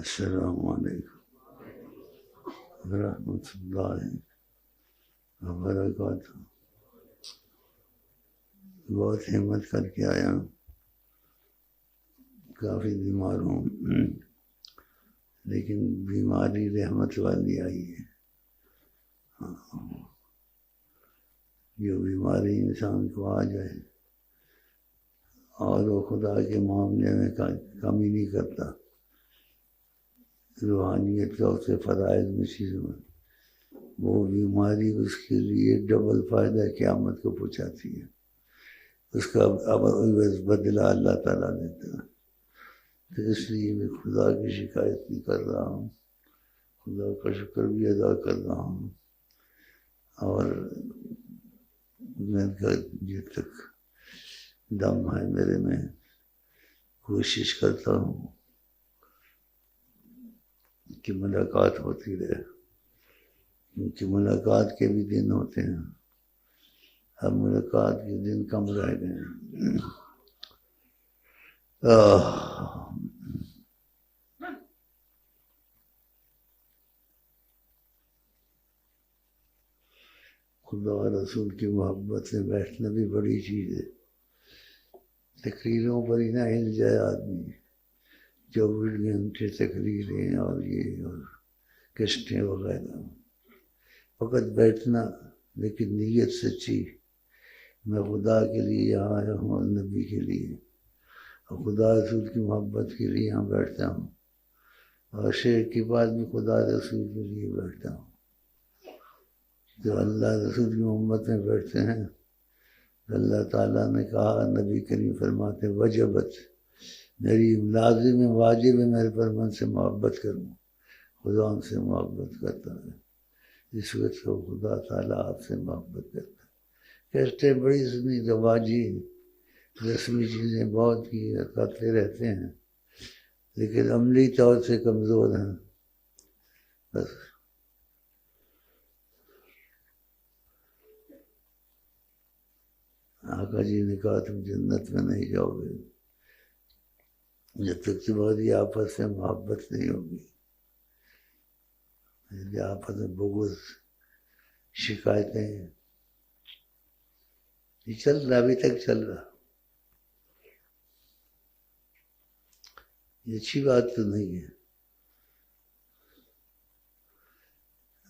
السلام علیکم ورحمۃ اللہ وبرکاتہ۔ بہت ہمت کر کے آیا ہوں، کافی بیمار ہوں، لیکن بیماری رحمت والی آئی ہے۔ جو بیماری انسان کو آ جائے اور وہ خدا کے معاملے میں کمی نہیں کرتا، روحانیت کا اسے فرائض میں چیزوں میں، وہ بیماری اس کے لیے ڈبل فائدہ قیامت کو پہنچاتی ہے۔ اس کا بدلہ اللہ تعالیٰ دیتا ہے۔ تو اس لیے میں خدا کی شکایت نہیں کر رہا ہوں، خدا کا شکر بھی ادا کر رہا ہوں، اور میں جب تک دم ہے میرے میں کوشش کرتا ہوں کہ ملاقات ہوتی رہے، کیونکہ ملاقات کے بھی دن ہوتے ہیں، اب ملاقات کے دن کم رہ گئے ہیں۔ خدا رسول کی محبت میں بیٹھنا بھی بڑی چیز ہے۔ تقریروں پر ہی نہ ہل جائے آدمی، 24 گھنٹے تقریریں اور یہ اور کشتیں وغیرہ، فقط بیٹھنا، لیکن نیت سچی، میں خدا کے لیے یہاں آیا ہوں اور نبی کے لیے اور خدا رسول کی محبت کے لیے یہاں بیٹھتا ہوں، اور شعر کے بعد بھی خدا رسول کے لیے بیٹھتا ہوں۔ جو اللہ رسول کی محبت میں بیٹھتے ہیں، اللہ تعالیٰ نے کہا، نبی کریم فرماتے ہیں، وجبت، میری لازم ہے، واجب ہے میرے پر من سے محبت کروں، خدا ان سے محبت کرتا ہے، اس وقت کو خدا تعالیٰ آپ سے محبت کرتا ہے۔ کہتے بڑی سنی رواجی رسمی چیزیں بہت کی کرتے رہتے ہیں، لیکن عملی طور سے کمزور ہیں۔ بس آقا جی نے کہا تم جنت میں نہیں جاؤ گے جب تک تمہاری آپس میں محبت نہیں ہوگی۔ آپس میں بغض، شکایتیں، یہ چل رہا، ابھی تک چل رہا، یہ اچھی بات تو نہیں ہے۔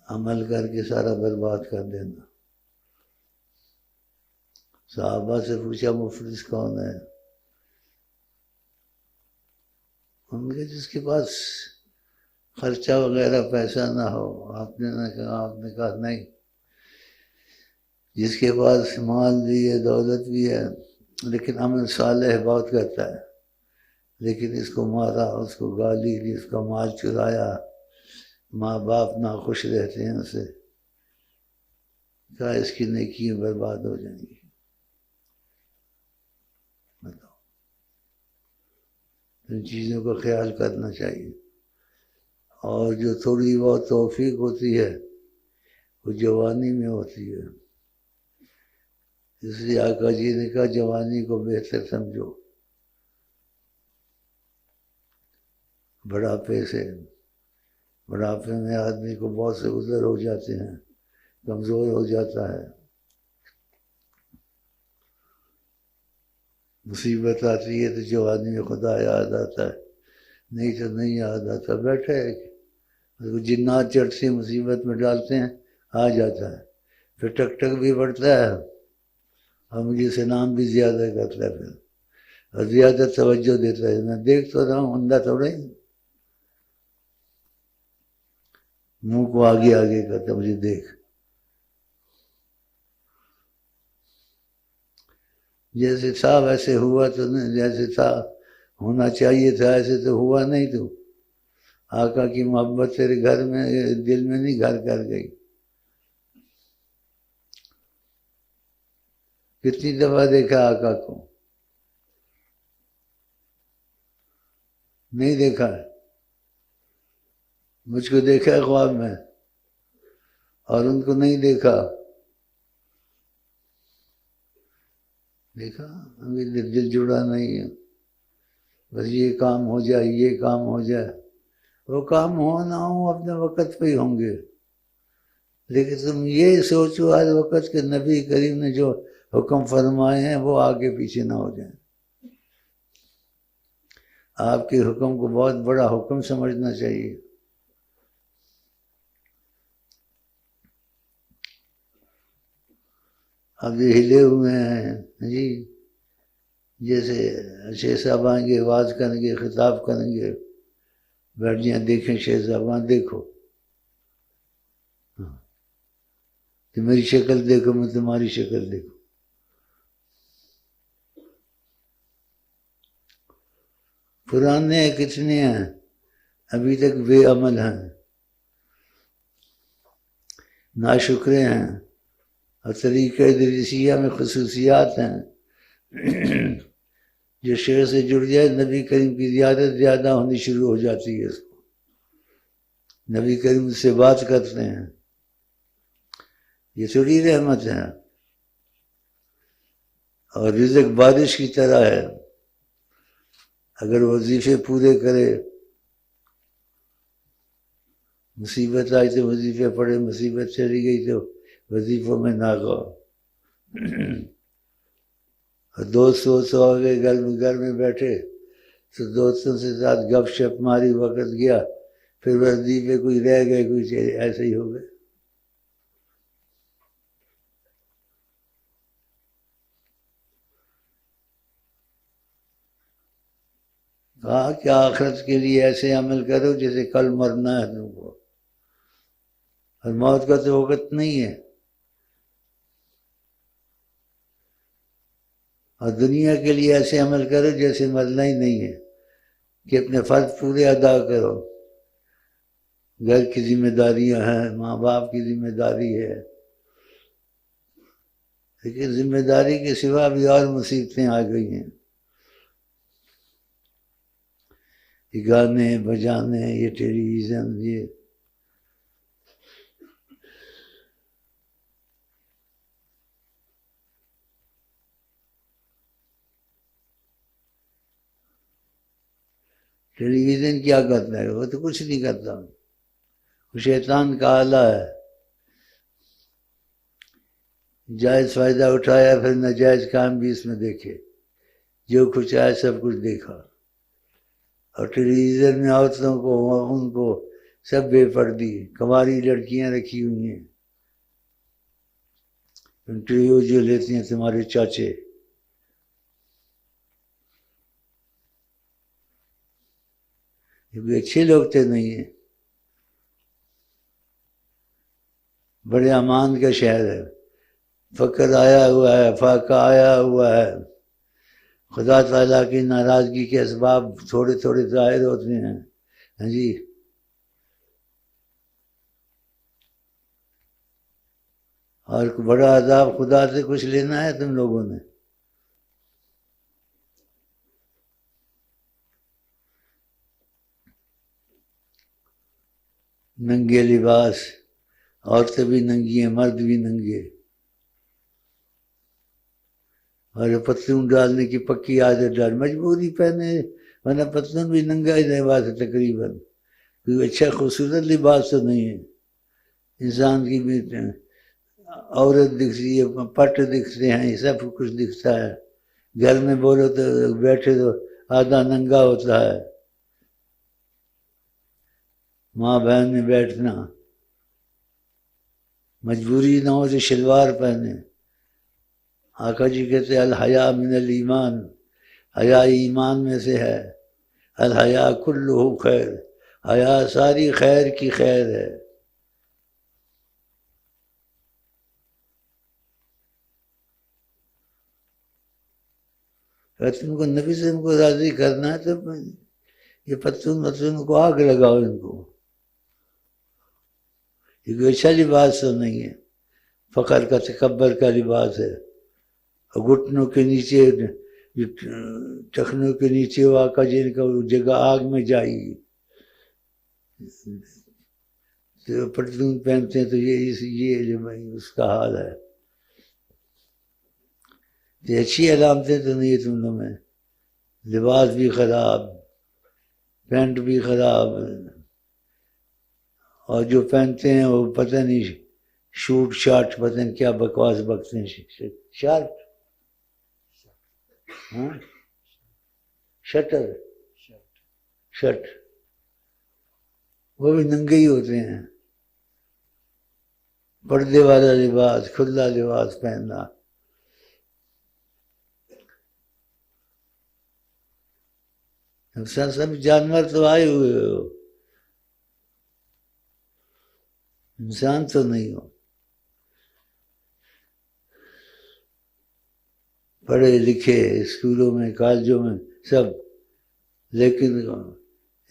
عمل کر کے سارا برباد کر دینا۔ صحابہ سے پوچھا مفلس کون ہے؟ ان کے جس کے پاس خرچہ وغیرہ پیسہ نہ ہو۔ آپ نے کہا نہیں، جس کے پاس مال بھی ہے، دولت بھی ہے، لیکن عمل صالح بہت کرتا ہے، لیکن اس کو مارا، اس کو گالی دی، اس کا مال چرایا، ماں باپ ناخوش رہتے ہیں اسے، کہا اس کی نیکیاں برباد ہو جائیں گی۔ بتاؤ، ان چیزوں کا خیال کرنا چاہیے۔ اور جو تھوڑی بہت توفیق ہوتی ہے وہ جوانی میں ہوتی ہے، اس لیے آقا جی نے کہا جوانی کو بہتر سمجھو بڑھاپے سے۔ بڑھاپے میں آدمی کو بہت سے عذر ہو جاتے ہیں، کمزور ہو جاتا ہے، مصیبت آتی ہے تو جوانی میں خدا یاد آتا ہے، نہیں تو نہیں یاد آتا۔ بیٹھے جنات چڑھتے مصیبت میں ڈالتے ہیں، آ جاتا ہے، پھر ٹک ٹک بھی بڑھتا ہے اور مجھے سے نام بھی زیادہ کرتا ہے، پھر اور زیادہ توجہ دیتا ہے۔ میں دیکھ تو رہا ہوں، اندھا تھوڑا ہی، منہ کو آگے آگے کرتا، مجھے دیکھ۔ جیسے تھا ویسے ہوا تو نہیں، جیسے تھا ہونا چاہیے تھا ایسے تو ہوا نہیں۔ تو آقا کی محبت تیرے گھر میں، دل میں نہیں گھر کر گئی۔ کتنی دفعہ دیکھا آقا کو؟ نہیں دیکھا ہے؟ مجھ کو دیکھا ہے خواب میں، اور ان کو نہیں دیکھا۔ دیکھا، ابھی دل جڑا نہیں ہے، بس یہ کام ہو جائے، یہ کام ہو جائے، وہ کام ہو نہ ہو اپنے وقت پہ ہی ہوں گے، لیکن تم یہ سوچو ہر وقت کہ نبی کریم نے جو حکم فرمائے ہیں وہ آگے پیچھے نہ ہو جائیں۔ آپ کے حکم کو بہت بڑا حکم سمجھنا چاہیے۔ اب یہ ہلے ہوئے ہیں جی، جیسے شیخ صاحب آئیں گے، آواز کریں گے، خطاب کریں گے، بیٹھ جائیں، دیکھیں شیخ صاحب دیکھو کہ میری شکل دیکھو، میں تمہاری شکل دیکھو۔ پرانے کتنے ہیں ابھی تک بے عمل ہیں، ناشکرے ہیں، اور طریقہ ادریسیہ میں خصوصیات ہیں۔ جو شیخ سے جڑ جائے نبی کریم کی زیادت زیادہ ہونی شروع ہو جاتی ہے، اس کو نبی کریم سے بات کرتے ہیں۔ یہ تھوڑی رحمت ہے، اور رزق بارش کی طرح ہے، اگر وظیفے پورے کرے، مصیبت آئی تو وظیفے پڑھے، مصیبت چلی گئی تو وظیفوں میں نہ گاؤ۔ اور دوست ہو گئے گھر میں بیٹھے تو دوستوں سے ساتھ گپ شپ ماری، وقت گیا، پھر وظیفے کوئی رہ گئے، کوئی ایسے ہی ہو گئے۔ کہا کہ آخرت کے لیے ایسے عمل کرو جیسے کل مرنا ہے تم کو، اور موت کا تو وقت نہیں ہے، اور دنیا کے لیے ایسے عمل کرو جیسے مرنا ہی نہیں ہے، کہ اپنے فرض پورے ادا کرو۔ گھر کی ذمہ داریاں ہیں، ماں باپ کی ذمہ داری ہے، لیکن ذمہ داری کے سوا بھی اور مصیبتیں آ گئی ہیں۔ یہ گانے بجانے، یہ ٹیلی ویژن، یہ ٹیلی ویژن کیا کرتا ہے؟ وہ تو کچھ نہیں کرتا، وہ شیطان کا آلہ ہے۔ جائز فائدہ اٹھایا، پھر ناجائز کام بھی اس میں دیکھے، جو کچھ آئے سب کچھ دیکھا۔ اور ٹیلی ویژن میں عورتوں کو، ان کو سب بے پردی، کنواری لڑکیاں رکھی ہوئی ہیں، انٹرویو جو لیتے ہیں تمہارے چاچے، یہ بھی اچھے لوگ تھے نہیں ہیں۔ بڑے امان کا شہر ہے، فقر آیا ہوا ہے، فاقہ آیا ہوا ہے، خدا تعالیٰ کی ناراضگی کے اسباب تھوڑے تھوڑے ظاہر ہوتے ہیں، ہاں جی۔ اور بڑا عذاب خدا سے کچھ لینا ہے تم لوگوں نے؟ ننگے لباس، عورتیں بھی ننگی ہیں، مرد بھی ننگے، اور پتلون ڈالنے کی پکی عادت ڈال، مجبوری پہنے، ورنہ پتلون بھی ننگا ہی لباس ہے تقریباً، کوئی اچھا خوبصورت لباس تو نہیں ہے۔ انسان کی بھی عورت دکھتی ہے، پٹ دکھتے ہیں، یہ سب کچھ دکھتا ہے۔ گھر میں بولو تو بیٹھے تو آدھا ننگا ہوتا ہے، ماں بہن میں بیٹھنا، مجبوری نہ ہو تو شلوار پہنے۔ آقا جی کہتے ہیں الحیا من الایمان، حیا ایمان میں سے ہے، الحیا کلہ خیر، حیا ساری خیر کی خیر ہے۔ اگر تم کو نبی سے ان کو راضی کرنا ہے تو یہ پتلون کو آگ لگاؤ، ان کو یہ کوئی اچھا لباس تو نہیں ہے، فقر کا تکبر کا لباس ہے، اور گھٹنوں کے نیچے، ٹخنوں کے نیچے وہ آقا جن کا جگہ آگ میں جائے گی، تو پتلون پہنتے ہیں تو یہ اس کا حال ہے۔ یہ اچھی علامتیں تو نہیں ہے تم لوگ میں، لباس بھی خراب، پینٹ بھی خراب، اور جو پہنتے ہیں وہ پتہ نہیں شوٹ شارٹ پتہ نہیں کیا بکواس بکتے ہیں. شارٹ ہاں شٹر شرٹ وہ بھی ننگے ہی ہوتے ہیں. پردے والا لباس کھلا لباس پہننا. سب جانور تو آئے ہوئے ہو، انسان تو نہیں ہو. پڑھے لکھے اسکولوں میں کالجوں میں سب، لیکن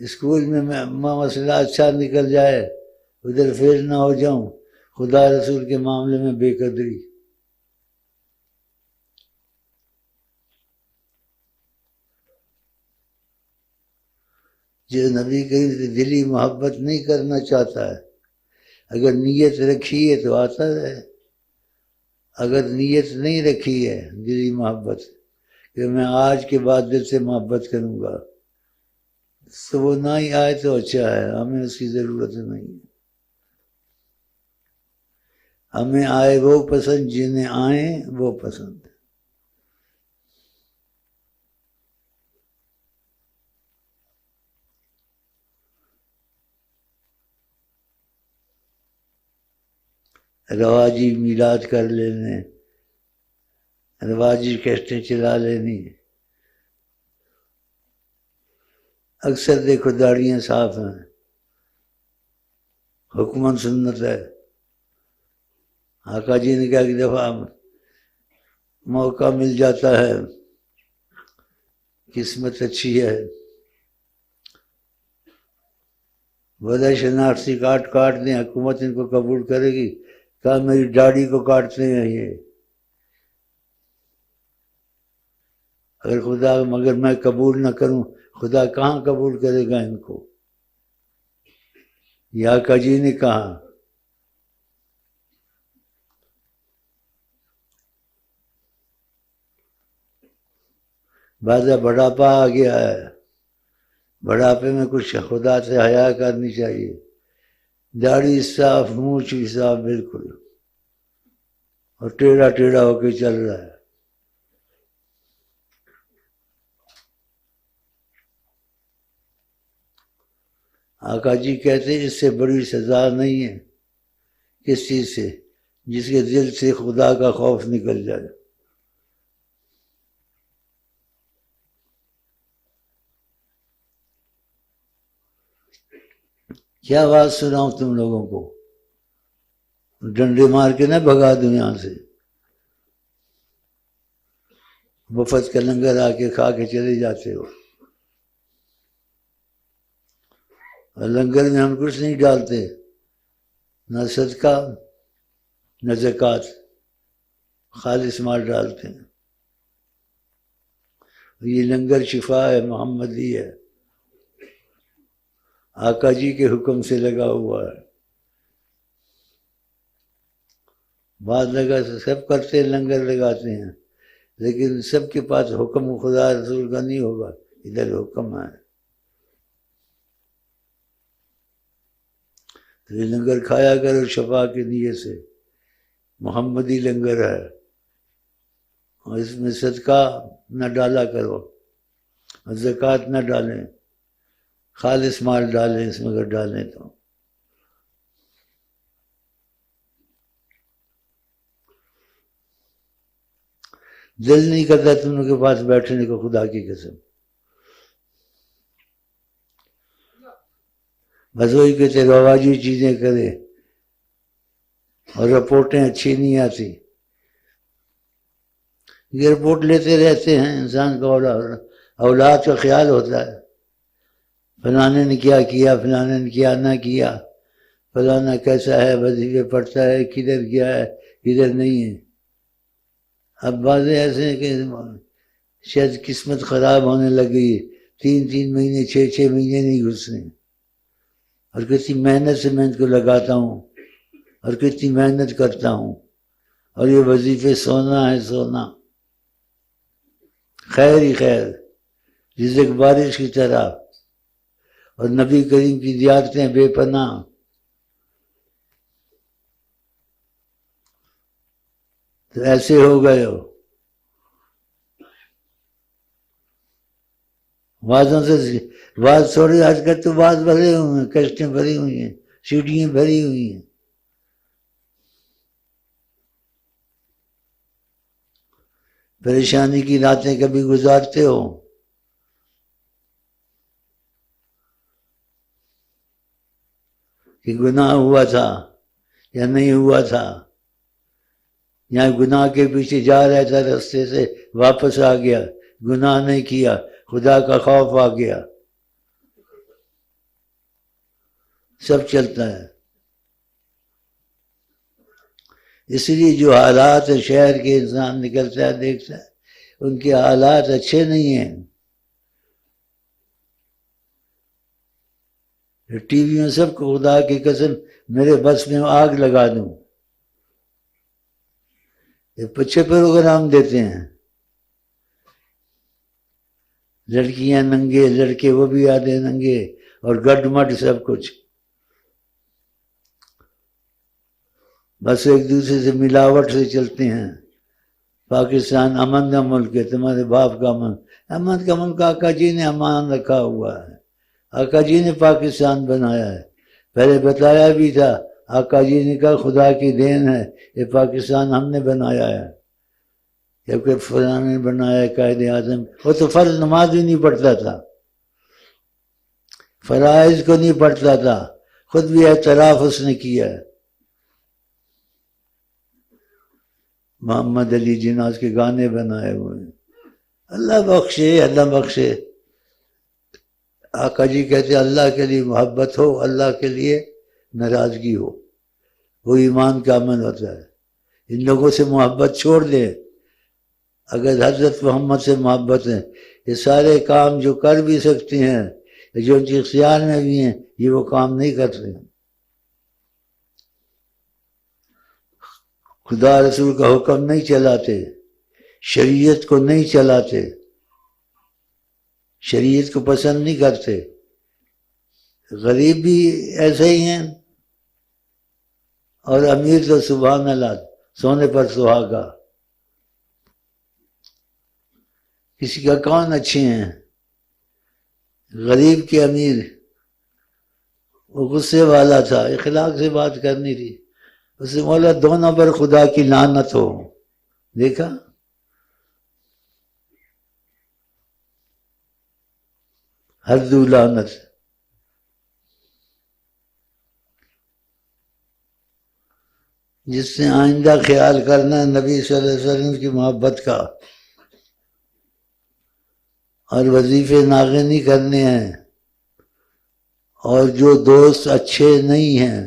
اسکول میں مسئلہ اچھا نکل جائے ادھر فیل نہ ہو جاؤں، خدا رسول کے معاملے میں بے قدری. جو نبی کریم سے دلی محبت نہیں کرنا چاہتا ہے، اگر نیت رکھی ہے تو آتا ہے. اگر نیت نہیں رکھی ہے دلی محبت کہ میں آج کے بعد دل سے محبت کروں گا تو وہ نہ ہی آئے تو اچھا ہے، ہمیں اس کی ضرورت نہیں ہے. ہمیں آئے وہ پسند جنہیں آئیں وہ پسند. رواجی میلاد کر لینے، رواجی کیسٹیں چلا لینی. اکثر دیکھو داڑیاں صاف ہیں، حکمن سنت ہے. آقا جی نے کہا کہ دفعہ موقع مل جاتا ہے، قسمت اچھی ہے، وجہ شناختی کاٹ دیں، حکومت ان کو قبول کرے گی. کہا میری داڑھی کو کاٹتے ہیں یہ. اگر خدا مگر میں قبول نہ کروں خدا کہاں قبول کرے گا ان کو. یا آقا جی نے کہا. بعض بڑھاپا آ گیا ہے، بڑھاپے میں کچھ خدا سے حیا کرنی چاہیے. داڑھی صاف، مونچھ بھی صاف بالکل، اور ٹیڑھا ٹیڑھا ہو کے چل رہا ہے. آقا جی کہتے ہیں اس سے بڑی سزا نہیں ہے کس چیز سے، جس کے دل سے خدا کا خوف نکل جائے. کیا بات سناؤں تم لوگوں کو، ڈنڈے مار کے نہ بھگا دوں یہاں سے. مفت کا لنگر آ کے کھا کے چلے جاتے ہو، اور لنگر میں ہم کچھ نہیں ڈالتے، نہ صدقہ نہ زکوٰۃ، خالص مال ڈالتے ہیں. یہ لنگر شفا ہے، محمدی ہے، آقا جی کے حکم سے لگا ہوا ہے. بعض لگا سب کرتے ہیں، لنگر لگاتے ہیں، لیکن سب کے پاس حکم خدا رسول کا نہیں ہوگا. ادھر حکم ہے تو یہ لنگر کھایا کرو شفا کی نیت سے، محمدی لنگر ہے. اور اس میں صدقہ نہ ڈالا کرو اور زکوٰۃ نہ ڈالیں، خالص مال ڈالیں اس میں اگر ڈالیں تو. دل نہیں کرتا تم لوگوں کے پاس بیٹھنے کو، خدا کی قسم. بس وہی کہتے رواجی چیزیں کرے اور رپورٹیں اچھی نہیں آتی. یہ رپورٹ لیتے رہتے ہیں، انسان کا اولاد کا خیال ہوتا ہے فلانے نے کیا کیا، فلانے نے کیا نہ کیا، فلانا کیسا ہے، وظیفے پڑھتا ہے، کدھر گیا ہے کدھر نہیں ہے. اب باتیں ایسے ہیں کہ شاید قسمت خراب ہونے لگی، 3 مہینے 6 مہینے نہیں گھسنے. اور کتنی محنت سے میں ان کو لگاتا ہوں اور کتنی محنت کرتا ہوں، اور یہ وظیفے سونا ہے سونا، خیر ہی خیر، رزق بارش کی طرح، اور نبی کریم کی زیارتیں بے پناہ. تو ایسے ہو گئے ہو. وازوں سے واز تھوڑی، آج کل تو واز بھرے ہوئے ہیں، کشتیں بھری ہوئی ہیں، سیڑھیاں بھری ہوئی ہیں. پریشانی کی راتیں کبھی گزارتے ہو؟ کہ گناہ ہوا تھا یا نہیں ہوا تھا، یا گناہ کے پیچھے جا رہا تھا، رستے سے واپس آ گیا، گناہ نہیں کیا، خدا کا خوف آ گیا. سب چلتا ہے. اس لیے جو حالات شہر کے انسان نکلتا ہے دیکھتا ہے ان کے حالات اچھے نہیں ہیں. ٹی وی میں سب کو خدا کی قسم میرے بس میں آگ لگا دوں. یہ پچھے پروگرام دیتے ہیں، لڑکیاں ننگے، لڑکے وہ بھی آدھے ننگے، اور گڈ مڈ سب کچھ. بس ایک دوسرے سے ملاوٹ سے چلتے ہیں. پاکستان امن کا ملک ہے، تمہارے باپ کا امن. امن کا ملک آقا جی نے امان رکھا ہوا ہے، آقا جی نے پاکستان بنایا ہے. پہلے بتایا بھی تھا، آقا جی نے کہا خدا کی دین ہے، یہ پاکستان ہم نے بنایا ہے. جبکہ فلاں نے بنایا قائد اعظم. وہ تو فرض نماز بھی نہیں پڑھتا تھا، فرائض کو نہیں پڑھتا تھا، خود بھی اعتراف اس نے کیا ہے. محمد علی جناح اس کے گانے بنائے ہوئے ہیں. اللہ بخشے، اللہ بخشے. آقا جی کہتے ہیں اللہ کے لیے محبت ہو، اللہ کے لیے ناراضگی ہو، وہ ایمان کا عمل ہوتا ہے. ان لوگوں سے محبت چھوڑ دیں. اگر حضرت محمد سے محبت ہے، یہ سارے کام جو کر بھی سکتے ہیں، جو ان کے اختیار میں بھی ہیں، یہ وہ کام نہیں کرتے. خدا رسول کا حکم نہیں چلاتے، شریعت کو نہیں چلاتے، شریعت کو پسند نہیں کرتے. غریب بھی ایسے ہی ہیں، اور امیر تو سبحان اللہ سونے پر سہاگا. کسی کا کون اچھے ہیں؟ غریب کے امیر. وہ غصے والا تھا، اخلاق سے بات کرنی تھی. اس سے بولا دونوں پر خدا کی لعنت ہو. دیکھا، حد لعنت. جس نے آئندہ خیال کرنا ہے نبی صلی اللہ علیہ وسلم کی محبت کا، اور وظیفے ناغے نہیں کرنے ہیں، اور جو دوست اچھے نہیں ہیں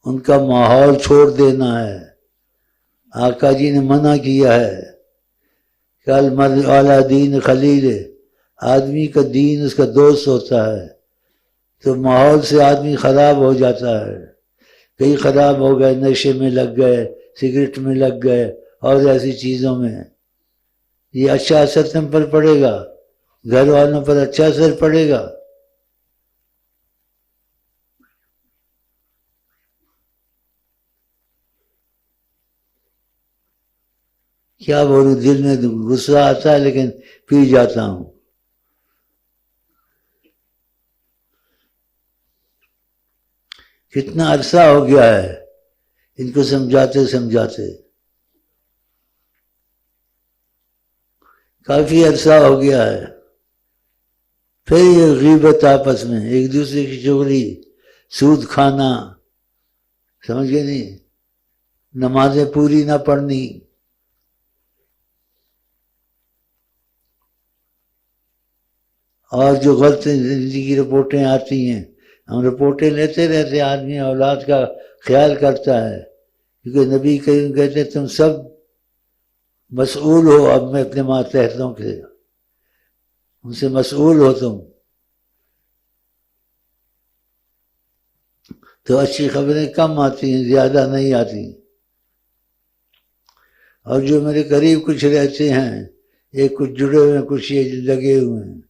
ان کا ماحول چھوڑ دینا ہے. آقا جی نے منع کیا ہے کہ المرء علی دین خلیل، آدمی کا دین اس کا دوست ہوتا ہے. تو ماحول سے آدمی خراب ہو جاتا ہے. کئی خراب ہو گئے، نشے میں لگ گئے، سگریٹ میں لگ گئے، اور ایسی چیزوں میں. یہ اچھا اثر تم پر پڑے گا، گھر والوں پر اچھا اثر پڑے گا. کیا بولوں، دل میں غصہ آتا ہے لیکن پی جاتا ہوں. کتنا عرصہ ہو گیا ہے ان کو سمجھاتے سمجھاتے، کافی عرصہ ہو گیا ہے. پھر یہ غیبت آپس میں، ایک دوسرے کی چغلی، سود کھانا، سمجھ گئے نہیں، نمازیں پوری نہ پڑھنی. اور جو غلط زندگی کی رپورٹیں آتی ہیں، ہم رپورٹیں لیتے رہتے. آدمی اولاد کا خیال کرتا ہے، کیونکہ نبی کریم کہتے ہیں تم سب مسئول ہو. اب میں اپنے ماتحتوں کے ان سے مسئول ہو تم. تو اچھی خبریں کم آتی ہیں، زیادہ نہیں آتی. اور جو میرے قریب کچھ رہتے ہیں، یہ کچھ جڑے ہوئے ہیں، کچھ یہ لگے ہوئے ہیں.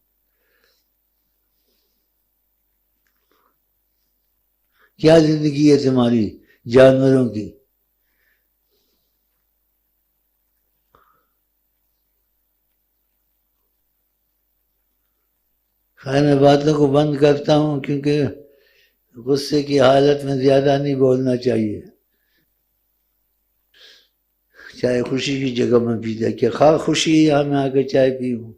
کیا زندگی ہے تمہاری جانوروں کی؟ خیر میں باتوں کو بند کرتا ہوں کیونکہ غصے کی حالت میں زیادہ نہیں بولنا چاہیے، چاہے خوشی کی جگہ میں پی جائے کہ خواہ خوشی یہاں میں آ کے چائے پیوں.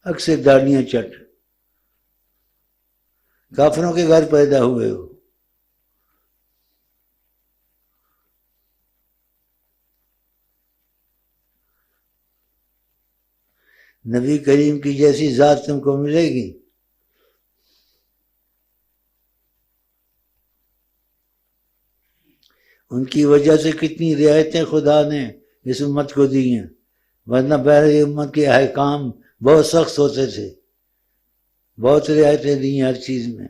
اکثر داڑیاں چٹ، کافروں کے گھر پیدا ہوئے ہو. نبی کریم کی جیسی ذات تم کو ملے گی؟ ان کی وجہ سے کتنی رعایتیں خدا نے اس امت کو دی ہیں، ورنہ پہلے امت کے احکام بہت سخت ہوتے تھے، بہت رعایتیں دی ہیں ہر چیز میں.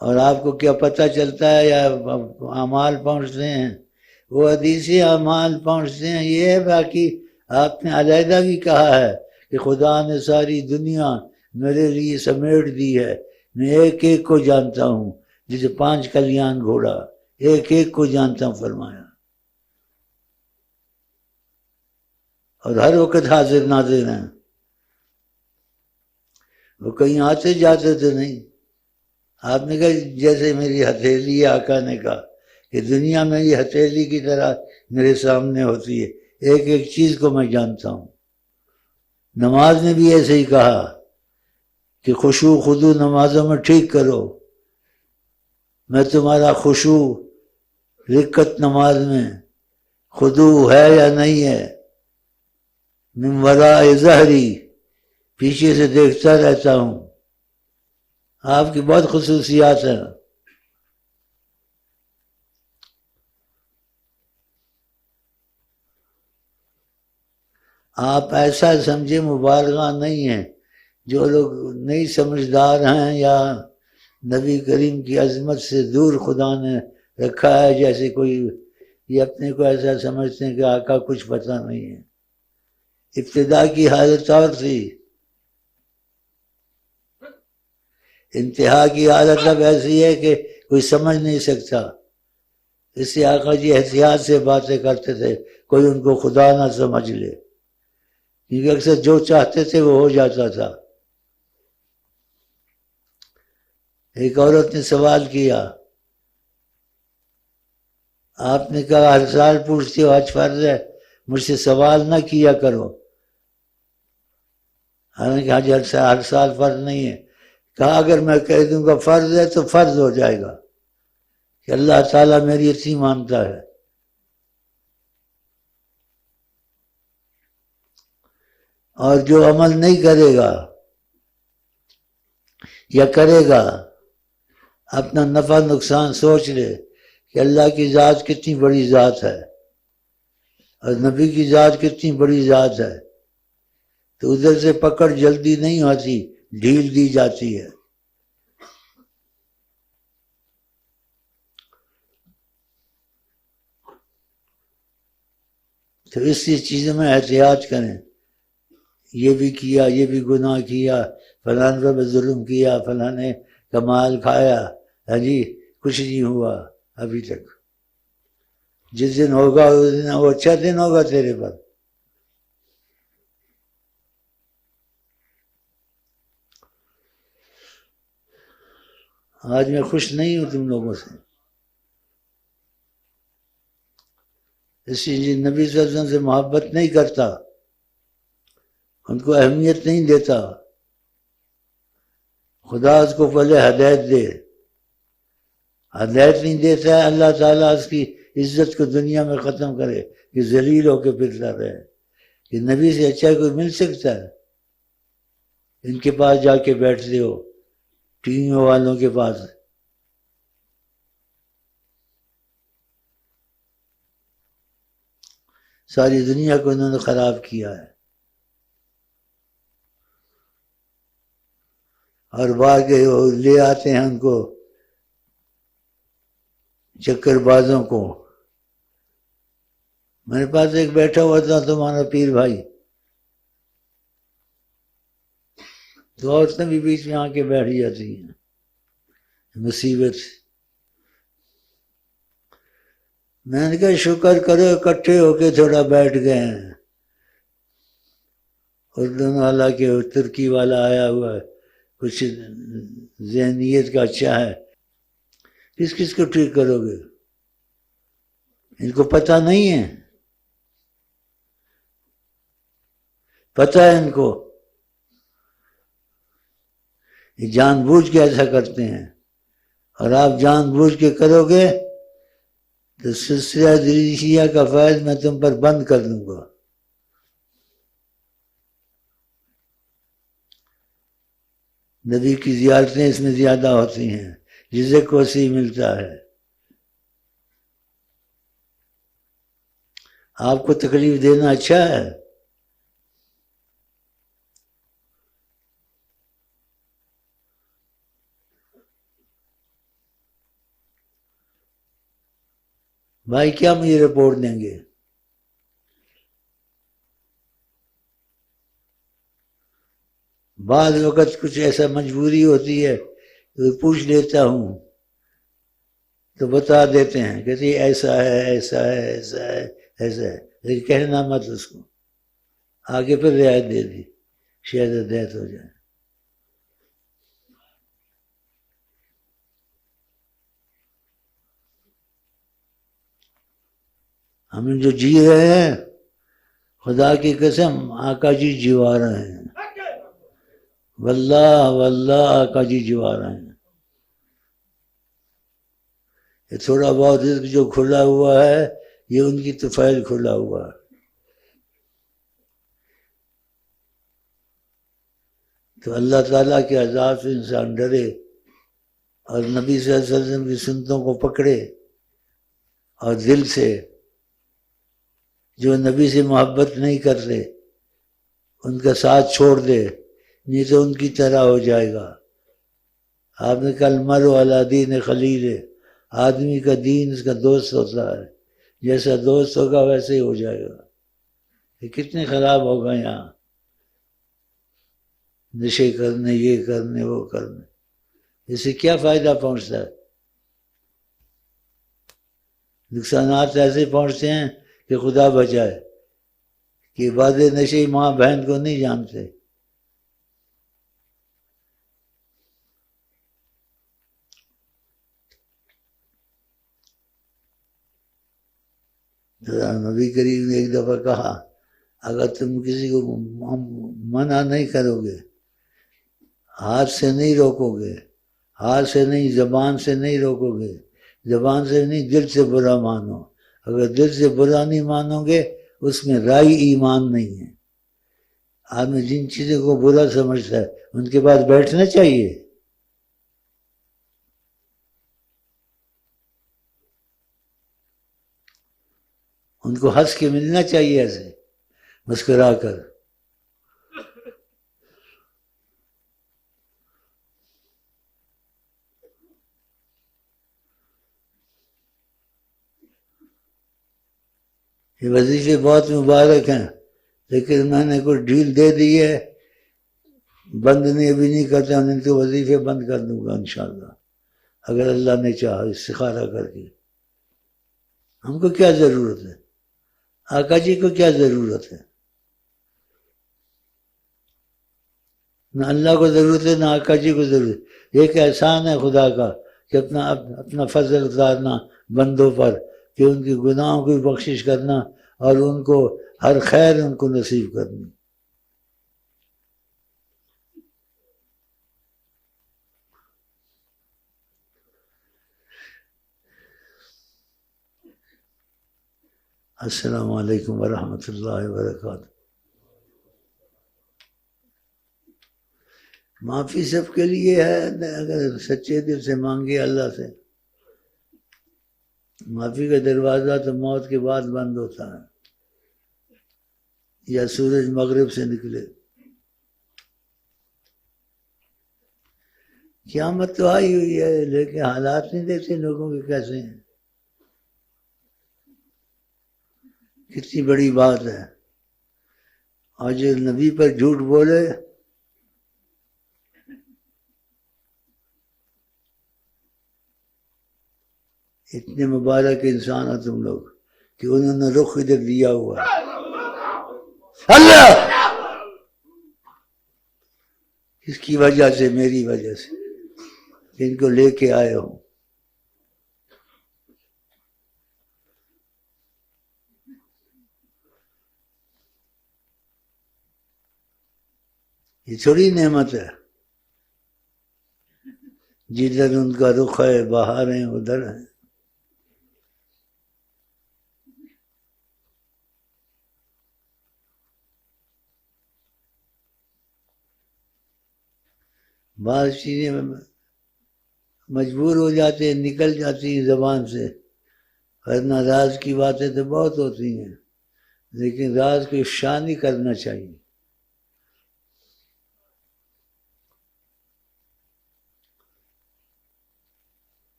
اور آپ کو کیا پتہ چلتا ہے یا اعمال پہنچتے ہیں؟ وہ حدیثی اعمال پہنچتے ہیں. یہ ہے باقی آپ نے علیحدہ بھی کہا ہے کہ خدا نے ساری دنیا میرے لیے سمیٹ دی ہے، میں ایک ایک کو جانتا ہوں، جسے 5 کلیان گھوڑا، ایک ایک کو جانتا ہوں فرمایا. اور ہر وقت حاضر ناظر ہیں، وہ کہیں آتے جاتے تو نہیں. آپ نے کہا جیسے میری ہتھیلی، آقا نے کہا کہ دنیا میں یہ ہتھیلی کی طرح میرے سامنے ہوتی ہے، ایک ایک چیز کو میں جانتا ہوں. نماز میں بھی ایسے ہی کہا کہ خشوع خضوع نمازوں میں ٹھیک کرو، میں تمہارا خشوع رکعت نماز میں خضوع ہے یا نہیں ہے، من وراء ظہری، پیچھے سے دیکھتا رہتا ہوں. آپ کی بہت خصوصیات ہیں. آپ ایسا سمجھے مبالغہ نہیں ہے. جو لوگ نہیں سمجھدار ہیں یا نبی کریم کی عظمت سے دور خدا نے رکھا ہے، جیسے کوئی یہ اپنے کو ایسا سمجھتے ہیں کہ آقا کچھ پتہ نہیں ہے. ابتدا کی حالت اور تھی، انتہا کی حالت اب ایسی ہے کہ کوئی سمجھ نہیں سکتا. اس سے آقا جی احتیاط سے باتیں کرتے تھے، کوئی ان کو خدا نہ سمجھ لے، کیونکہ اکثر جو چاہتے تھے وہ ہو جاتا تھا. ایک عورت نے سوال کیا، آپ نے کہا ہر سال پوچھتے ہو حج فرض ہے، مجھ سے سوال نہ کیا کرو. حالانکہ حج ہر سال فرض نہیں ہے. کہا اگر میں کہہ دوں گا فرض ہے تو فرض ہو جائے گا کہ اللہ تعالیٰ میری اتنی مانتا ہے. اور جو عمل نہیں کرے گا یا کرے گا، اپنا نفع نقصان سوچ لے کہ اللہ کی ذات کتنی بڑی ذات ہے اور نبی کی ذات کتنی بڑی ذات ہے. تو ادھر سے پکڑ جلدی نہیں ہوتی، ڈھیل دی جاتی ہے. تو اسی چیزوں میں احتیاط کریں. یہ بھی کیا، یہ بھی گناہ کیا، فلاں پر ظلم کیا، فلاں نے کمال کھایا، ہاں جی کچھ نہیں ہوا ابھی تک. جس دن ہوگا اس دن وہ اچھا دن ہوگا تیرے پر. آج میں خوش نہیں ہوں تم لوگوں سے، اس لیے نبی صلی اللہ علیہ وسلم سے محبت نہیں کرتا، ان کو اہمیت نہیں دیتا. خدا اس کو پہلے ہدایت دے، ہدایت نہیں دیتا ہے اللہ تعالیٰ اس کی عزت کو دنیا میں ختم کرے کہ ذلیل ہو کے پھرتا رہے. کہ نبی سے اچھا کوئی مل سکتا ہے؟ ان کے پاس جا کے بیٹھتے ہو، ٹی وی والوں کے پاس. ساری دنیا کو انہوں نے خراب کیا ہے. اور باہر کے لے آتے ہیں ان کو چکر بازوں کو. میرے پاس ایک بیٹھا ہوا تھا تمہارا پیر بھائی، تو عورتیں بھی بیچ میں آ کے بیٹھ جاتی ہیں. مصیبت. میں نے کہا شکر کرو اکٹھے ہو کے تھوڑا بیٹھ گئے ہیں. اردن والا کہ ترکی والا آیا ہوا ہے, کچھ ذہنیت کا اچھا ہے. کس کس کو ٹھیک کرو گے؟ ان کو پتہ نہیں ہے. پتہ ہے ان کو. یہ جان بوجھ کے ایسا کرتے ہیں. اور آپ جان بوجھ کے کرو گے تو سلسلہ دریشیہ کا فیض میں تم پر بند کر دوں گا. نبی کی زیارتیں اس میں زیادہ ہوتی ہیں، رزق وسیع ملتا ہے. آپ کو تکلیف دینا اچھا ہے؟ بھائی کیا مجھے رپورٹ دیں گے؟ بعض وقت کچھ ایسا مجبوری ہوتی ہے تو پوچھ لیتا ہوں تو بتا دیتے ہیں کہتے ہیں ایسا ہے ایسا ہے ایسا ہے ایسا ہے، لیکن کہنا مت اس کو. آگے پھر رعایت دے دی، شاید ہدایت ہو جائے. ہم جو جی رہے ہیں خدا کی قسم آقا جی جیوا رہے ہیں. واللہ واللہ آقا جی جیوا رہے ہیں. یہ تھوڑا بہت رزق جو کھلا ہوا ہے یہ ان کی طفیل کھلا ہوا ہے. تو اللہ تعالیٰ کے عذاب سے انسان ڈرے اور نبی صلی اللہ علیہ وسلم کی سنتوں کو پکڑے اور دل سے. جو نبی سے محبت نہیں کرتے ان کا ساتھ چھوڑ دے، نہیں تو ان کی طرح ہو جائے گا. آپ نے کل المرء علی دین خلیل ہے، آدمی کا دین اس کا دوست ہوتا ہے، جیسا دوست ہوگا ویسے ہی ہو جائے گا. یہ کتنے خراب ہوگا یہاں، نشے کرنے، یہ کرنے وہ کرنے، اس سے کیا فائدہ پہنچتا ہے؟ نقصانات ایسے پہنچتے ہیں کہ خدا بچائے کہ بعد نشے ماں بہن کو نہیں جانتے. نبی کریم نے ایک دفعہ کہا اگر تم کسی کو منع نہیں کرو گے، ہاتھ سے نہیں روکو گے، ہاتھ سے نہیں، زبان سے نہیں روکو گے، زبان سے نہیں، دل سے برا مانو. اگر دل سے برا نہیں مانو گے اس میں رائی ایمان نہیں ہے. آدمی جن چیزوں کو برا سمجھتا ہے ان کے پاس بیٹھنا چاہیے. ان کو ہنس کے ملنا چاہیے، ایسے مسکرا کر. یہ وظیفے بہت مبارک ہیں لیکن میں نے کچھ ڈھیل دے دی ہے، بند نہیں ابھی نہیں کرتا. ان کے وظیفے بند کر دوں گا انشاءاللہ اگر اللہ نے چاہا، استخارہ کر کے. ہم کو کیا ضرورت ہے؟ آقا جی کو کیا ضرورت ہے؟ نہ اللہ کو ضرورت ہے نہ آقا جی کو ضرورت ہے. ایک احسان ہے خدا کا کہ اپنا فضل اتارنا بندوں پر، کہ ان کی گناہوں کی بخشش کرنا اور ان کو ہر خیر ان کو نصیب کرنی. السلام علیکم ورحمۃ اللہ وبرکاتہ. معافی سب کے لیے ہے، اگر سچے دل سے مانگے اللہ سے. معافی کا دروازہ تو موت کے بعد بند ہوتا ہے یا سورج مغرب سے نکلے. قیامت تو آئی ہوئی ہے لیکن حالات نہیں دیکھتے لوگوں کے کیسے ہیں. کتنی بڑی بات ہے. اور جو نبی پر جھوٹ بولے، اتنے مبارک انسان ہو تم لوگ کہ انہوں نے رخ ادھر دیا ہوا ہے. اللہ اس کی وجہ سے، میری وجہ سے ان کو لے کے آئے ہوں. یہ تھوڑی نعمت ہے جدھر ان کا رخ ہے بہاریں ادھر ہیں. بعض چیزیں مجبور ہو جاتے ہیں، نکل جاتی ہیں زبان سے، ورنہ راز کی باتیں تو بہت ہوتی ہیں، لیکن راز کو افشا نہیں کرنا چاہیے.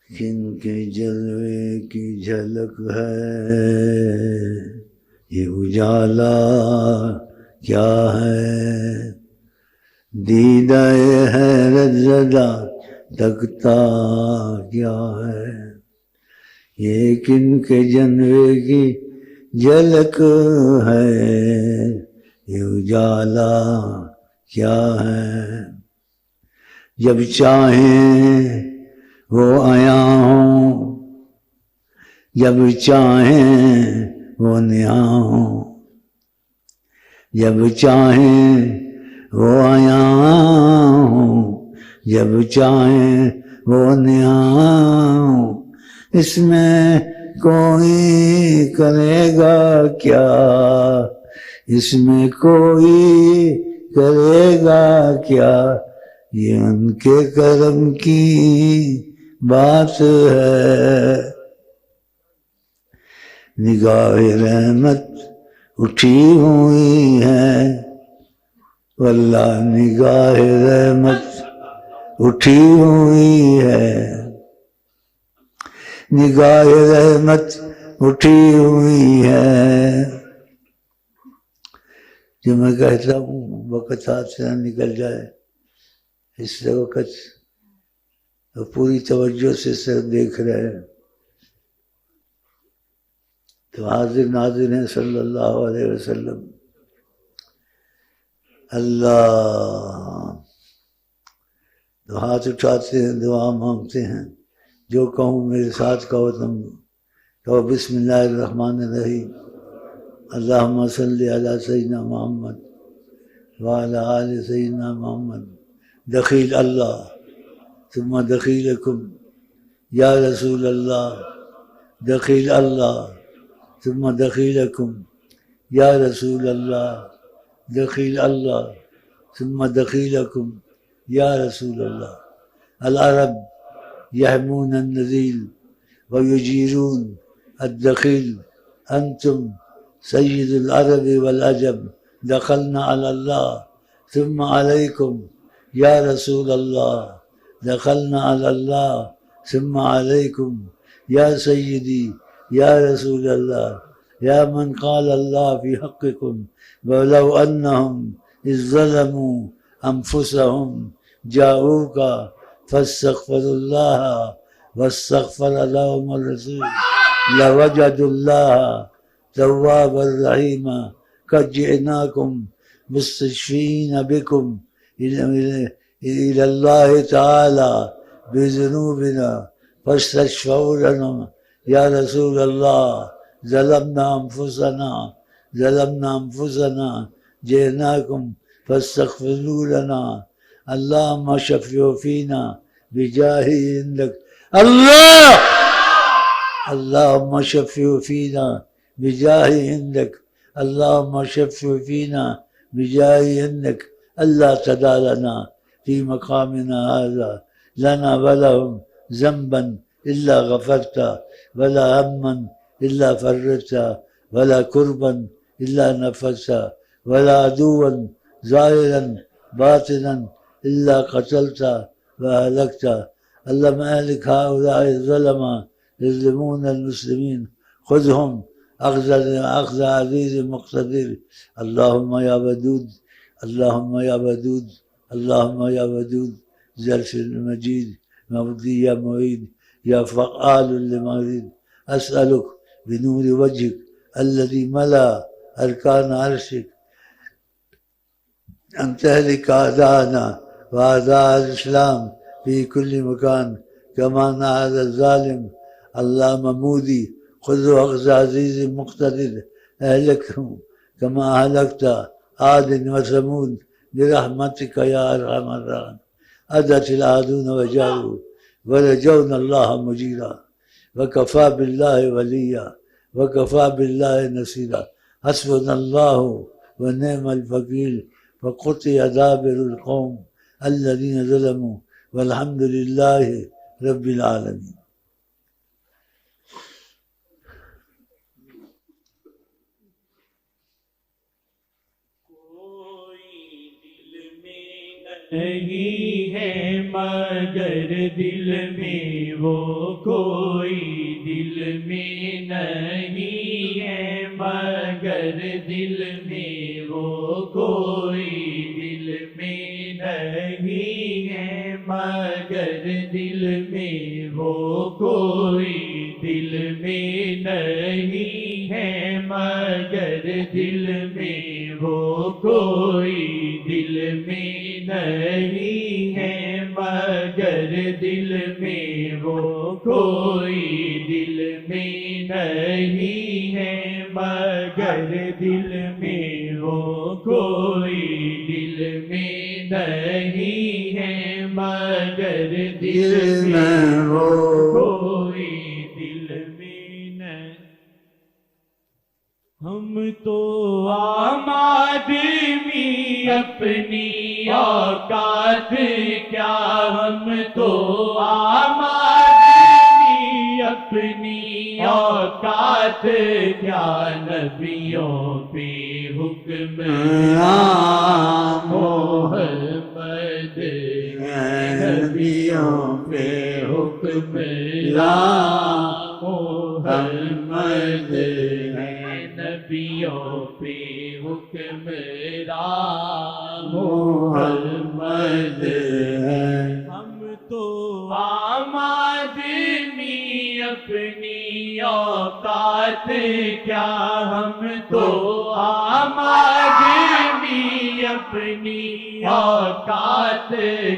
کن کے جلوے کی جھلک ہے یہ اجالا کیا ہے، دیدہ حیرت زدہ تکتا کیا ہے. یہ کن کے جلوے کی جھلک ہے یہ اجالا کیا ہے. جب چاہیں وہ آیا ہوں، جب چاہیں وہ نہاں ہوں، جب چاہیں وہ آیا ہوں، جب چاہیں وہ نہاں ہوں. اس میں کوئی کرے گا کیا، اس میں کوئی کرے گا کیا، یہ ان کے کرم کی بات ہے. نگاہ رحمت اٹھی ہوئی ہے، واللہ نگاہ رحمت اٹھی ہوئی ہے، نگاہ رحمت اٹھی ہوئی ہے. جو میں کہتا ہوں وقت ہاتھ سے نہ نکل جائے، اس وقت پوری توجہ سے سر دیکھ رہے ہیں تو حاضر ناظر ہیں صلی اللہ علیہ وسلم. اللہ تو ہاتھ اٹھاتے ہیں، دعا مانگتے ہیں. جو کہوں میرے ساتھ کہو، تم کہو بسم اللہ الرحمن الرحیم. اللہم صلی علی سیدنا محمد وعلی آل سیدنا محمد. دخیل اللہ ثم دخیلکم یا رسول اللہ، دخیل اللہ ثم دخیلکم یا رسول اللہ، دخیل اللہ ثم دخیلکم یا رسول اللہ. العرب یحمون النزیل ویجیرون الدخیل، انتم سید العرب والعجم، دخلنا علی اللہ ثم علیکم یا رسول اللہ، دخلنا علی اللہ ثم علیکم یا سیدی یا رسول اللہ، یا من قال اللہ فی حقکم ولو انہم اذ ظلموا انفسہم جاؤوک فاستغفروا اللہ واستغفر لهم الرسول لوجدوا اللہ توابا رحیما. قد جئناکم مستشفین بکم إلى الله تعالى بذنوبنا فاستشفعوا لنا يا رسول الله. ظلمنا أنفسنا جئناكم فاستغفروا لنا. اللهم شفع فينا بجاه عندك. اللهم شفع فينا بجاه عندك. اللهم شفع فينا بجاه عندك. اللہ تدع لنا في مقامنا هذا لنا ولهم ذنبا إلا غفرت، ولا هما إلا فرجت، ولا كربا إلا نفست، ولا عدوا ظاهرا باطنا إلا قتلت وهلكت. اللهم أهلك هؤلاء الظلمة يظلمون المسلمين، خذهم اخذ عزیز مقتدر اللہم یا ودود اللہم یا ودود اللہم یا ودود ذوالعرش المجید مبدی یا معید یا فعال لما یرید اسألک بنور وجهک الذي ملا ارکان عرشک ان تهلك اعداءنا واعداء الاسلام في كل مكان كما نعد الظالم اللهم مودي خذ اخذ عزيز مقتدر اهلكهم كما اهلكت عاد وثمود برحمتك يا ارحم الراحمين أدت العادون وجاروا ورجونا الله مجيرا وكفى بالله وليا وكفى بالله نصيرا حسبنا الله ونعم الوكيل وقطع دابر القوم الذين ظلموا والحمد لله رب العالمين. نہیں ہے مگر دل میں وہ کوئی دل میں نہیں ہے مگر دل میں وہ کوئی دل میں نہیں ہے مگر دل میں وہ کوئی دل میں نہیں ہے مگر دل میں وہ کوئی دل میں نہیں ہے مگر دل میں وہ کوئی دل میں نہیں ہے مگر دل میں وہ کوئی دل میں نہیں ہے مگر دل میں وہ کوئی دل میں نہیں. ہم تو عام آدمی اپنی اوقات کیا ہم تو عام آدمی اپنی اوقات کیا نبیوں پہ حکم محمد نبیوں پہ حکم محمد نبیوں پہ حکمران محمد ہے. ہم تو عام آدمی اپنی اوقات کیا ہم تو عام آدمی اپنی اوقات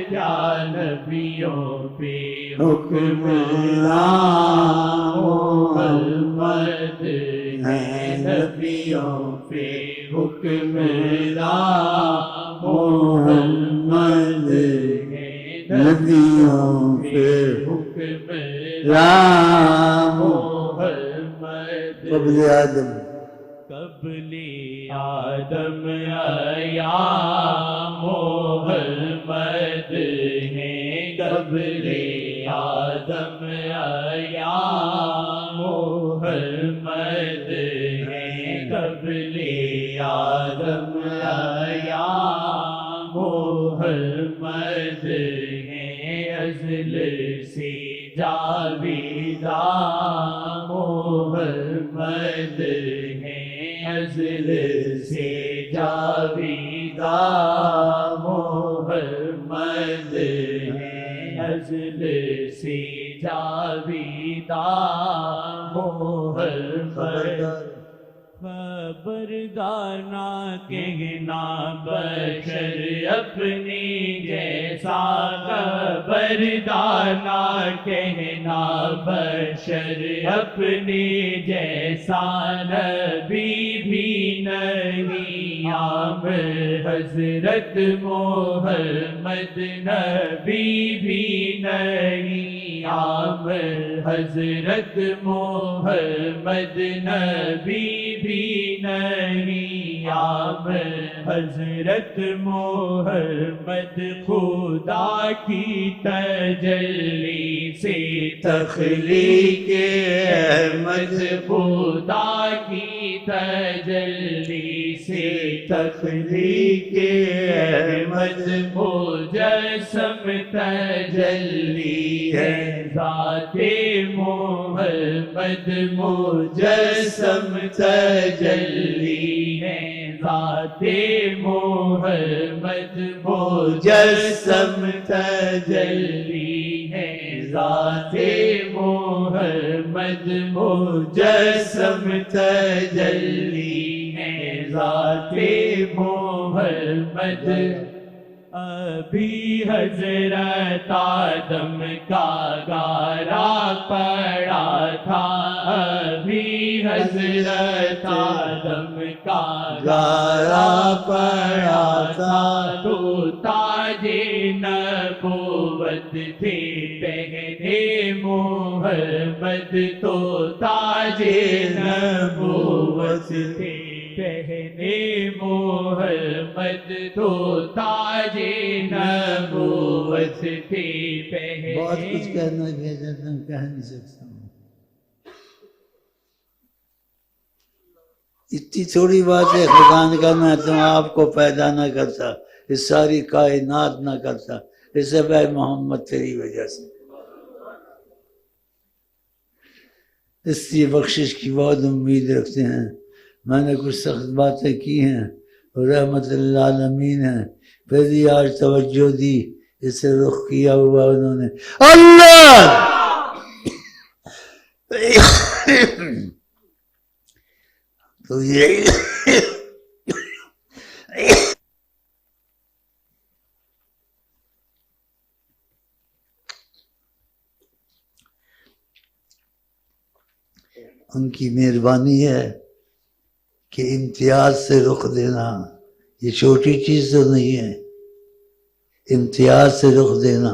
کیا نبیوں پہ حکمران محمد ہے نبیوں پہ حکمران محمد ہے نبیوں پہ حکمران محمد. قبل آدم قبل آدم یا محمد ہیں قبل آدم یا محمد ہیں قبل آدم یا محمد ہیں ازل سے جاویدہ محمد ہیں ازل سے جاویدہ محمد ہیں ازل سے جاویدہ محمد. خبردار نہ کہنا بشر اپنی جیسا خبردار نہ کہنا بشر اپنی جیسا نبی بھی نہیں عام حضرت محمد نبی بھی نہیں عام حضرت محمد نبی بھی نہیں عام حضرت محمد خدا کی تجلی سے تخلیق احمد خدا کی تجلی سے تخلیق احمد مجسم تجلی ہے ذات محمد مجسم تجلی ہے ذات محمد مجسم تجلی ہے ذات محمد مجسم تجلی ہے ذات محمد ابھی حضرت آدم کا گارا پڑا تھا ابھی حضرت آدم کا گارا پڑا تھا تو تاج نبوت تھے پہنے محمد تو تاج نبوت تھے پہنے محمد تو تاج نبوت تھے پہنے بہت کچھ کہنا ہے جو تم کہہ نہیں سکتا ہوں. اتنی تھوڑی بات ہے خدان کا میں تم آپ کو پیدا نہ کرتا اس ساری کائنات نہ کرتا اس سے اے محمد تیری وجہ سے. اس لیے بخشش کی بہت امید رکھتے ہیں. میں نے کچھ سخت باتیں کی ہیں اور رحمت اللہ عالمین ہیں پھر بھی آج توجہ دی اس سے رخ کیا ہوا انہوں نے اللہ تو یہ ان کی مہربانی ہے کہ امتیاز سے رخ دینا یہ چھوٹی چیز تو نہیں ہے. امتیاز سے رخ دینا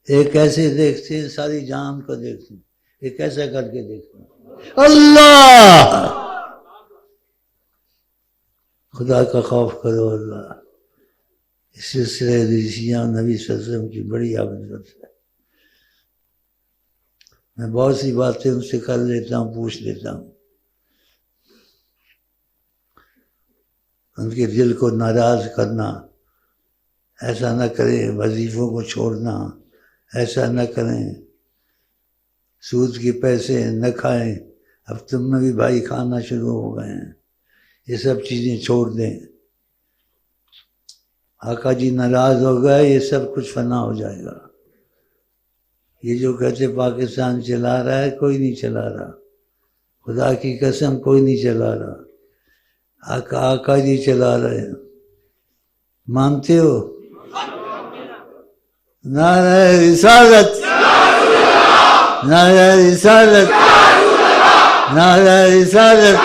ایک ایسے دیکھتے ہیں ساری جان کو دیکھتے ہیں ایک ایسا کر کے دیکھتے ہیں اللہ خدا کا خوف کرو. اللہ اس سلسلے ریشیاں نبی صلی اللہ علیہ وسلم کی بڑی عبادت ہے. میں بہت سی باتیں ان سے کر لیتا ہوں پوچھ لیتا ہوں. ان کے دل کو ناراض کرنا ایسا نہ کریں وظیفوں کو چھوڑنا ایسا نہ کریں سود کے پیسے نہ کھائیں. اب تم میں بھی بھائی کھانا شروع ہو گئے ہیں. یہ سب چیزیں چھوڑ دیں. آقا جی ناراض ہو گئے یہ سب کچھ فنا ہو جائے گا. یہ جو کہتے پاکستان چلا رہا ہے کوئی نہیں چلا رہا. خدا کی قسم کوئی نہیں چلا رہا. آقا جی چلا رہے ہیں. مانتے ہو؟ نعرہ رسالت نعرہ رسالت نعرہ رسالت.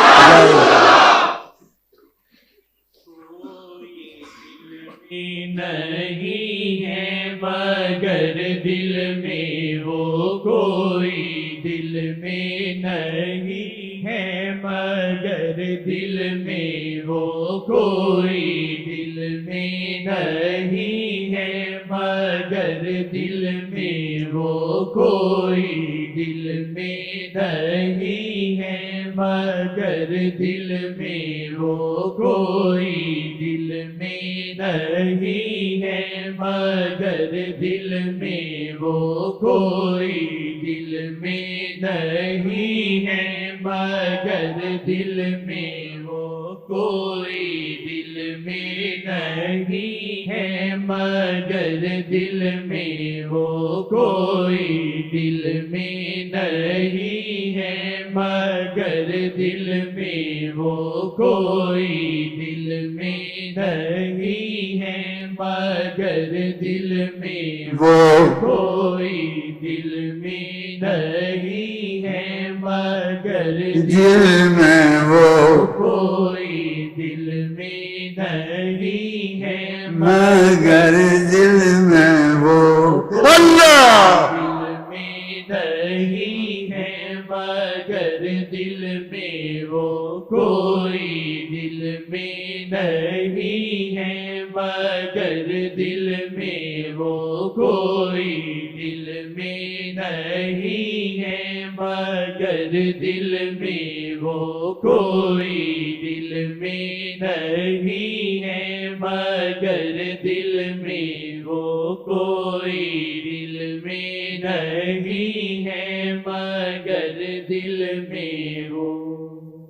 نہیں ہے مگر دل میں وہ کوئی دل میں نہیں ہے مگر دل میں وہ کوئی دل میں نہیں ہے مگر دل میں وہ کوئی دل میں نہیں ہے مگر دل میں وہ کوئی دل میں نہیں ہے مگر دل میں وہ کوئی دل میں نہیں ہے مگر دل میں وہ کوئی دل میں نہیں ہے مگر دل میں وہ کوئی دل میں نہیں ہے مگر دل میں وہ کوئی دل میں نہیں ہے مگر دل میں وہ کوئی دل میں نہیں ہے مگر دل میں وہ کوئی دل میں نہیں ہے مگر دل میں وہ اللہ دل میں نہیں ہے مگر دل میں وہ کوئی دل میں نہیں ہے مگر دل میں وہ کوئی دل میں نہیں ہے مگر دل میں وہ کوئی دل میں نہیں ہے مگر دل میں وہ کوئی دل میں نہیں ہے مگر دل میں وہ